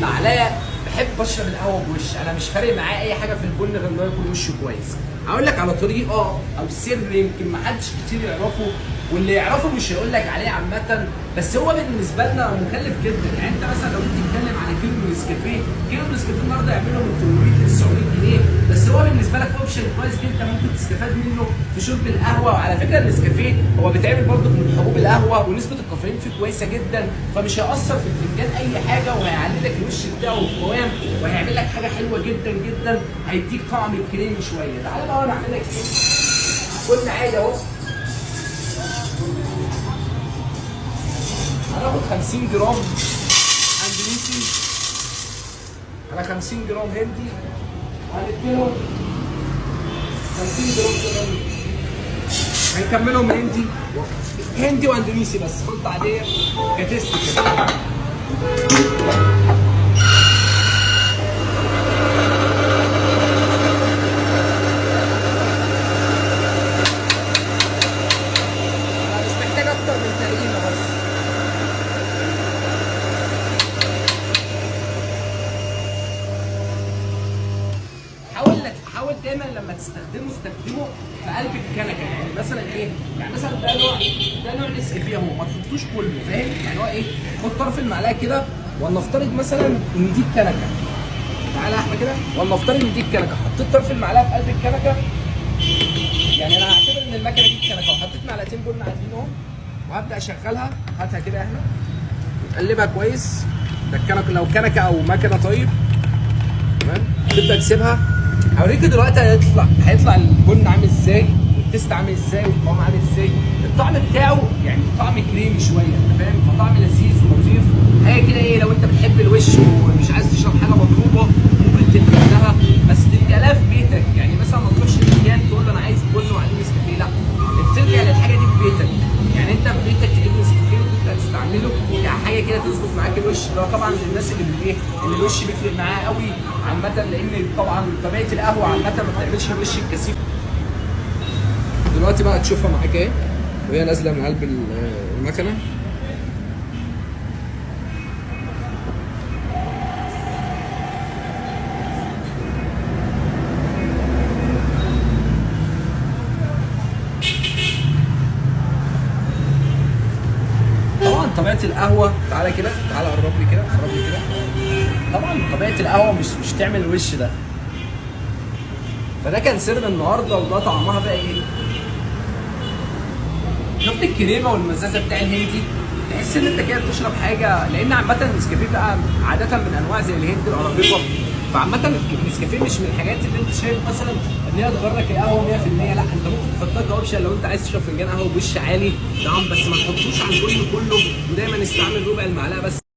المعلقه بحب اشرب القهوه بوش، انا مش فارق معايا اي حاجه في البن غير ان هو يكون وشه كويس. هقول لك على طريقه او سر يمكن ما حدش كتير يعرفه، واللي يعرفه مش هيقول لك عليه عامه، بس هو بالنسبه لنا مكلف جدا. يعني انت مثلا لو بتتكلم على كيلو نسكافيه، كيلو نسكافيه النهارده يعمله من 800 ل 900 جنيه، بس هو بالنسبه لك اوبشن كويس جدا ممكن تستفاد منه في شرب القهوه. وعلى فكره النسكافيه هو بيتعمل برضه من حبوب القهوه ونسبه الكافيين فيه كويسه جدا، فمش هيأثر في الفنجان اي حاجه، وهيعلي لك الوش بتاعه والقوام، وهيعمل لك حاجه حلوه جدا جدا، هيديك طعم كريمي شويه. تعالى بقى انا اعمل لك كل حاجه اهو. هناخد 50 جرام اندونيسي على 50 جرام هندي، وهنديهم 50 جرام كمان. هنكملهم هندي واندونيسي بس خلطه عاديه كتست كده. مش محتاج اكتر من تقريبا بس. حاول دايما لما تستخدمه استخدمه في قلب الكنكه. يعني مثلا ايه؟ يعني مثلا ده نوع نسكافيه اهو، ما تحطوش كله، فاهم؟ يعني هو ايه؟ خد طرف المعلقه كده، ولنفترض مثلا ان دي الكنكه. تعالى يا احمد كده، ولنفترض ان دي الكنكه، حطيت طرف المعلقه في قلب الكنكه. يعني انا هعتبر ان المكنه دي الكنكه، وحطيت معلقتين بن عاديين اهو، وهبدا اشغلها. هاتها كده يا احمد، وتقلبها كويس. ده الكنكه، لو كنكه او مكنه طيب، تمام؟ تبدا تسيبها. هوريك دلوقتي هيطلع البن عامل ازاي، والتيست عامل ازاي، والقوام عامل ازاي. الطعم بتاعه يعني طعم كريمي شويه، انت فاهم؟ فطعم لذيذ ولطيف، حاجه كده ايه. لو انت بتحب الوش ومش عايز تشرب حاجه مضروبه ممكن تلجأ، بس تلجأ في بيتك. يعني مثلا ما تروحش المكان تقول له انا عايز بن وعليه نسكافيه، لا، بتلجأ للحاجه دي في بيتك. يعني انت في بيتك تجيب نسكافيه وتبدا تستعمله كحاجه كده تظبط معاك الوش. ده طبعا للناس اللي ايه، اللي الوش بيفرق معاه قوي عامه، لان طبعا طبيعه القهوه عامه ما بتعملش الوش الكثيف. دلوقتي بقى تشوفها معاك اهي وهي نازله من قلب المكنه. طبيعه القهوه، تعالى كده، تعالى قرب لي كده، قرب لي كده. طبعا طبيعه القهوه مش تعمل الوش ده. فده كان سر النهارده، وده طعمها بقى ايه. شفت الكريمه والمزازه بتاع الهندي؟ تحس ان انت كده بتشرب حاجه، لان عامه النسكافيه بقى عاده من انواع زي الهند الارابيكا. فعامه النسكافيه مش من الحاجات اللي انت شايف مثلا ان هي تغرك القهوه 100%، لا، انت ممكن تحطها كاوبشن لو انت عايز تشرب فنجان قهوه بوش عالي، تمام، بس ما تحطوش على البن كله، ودايما استعمل ربع المعلقه بس.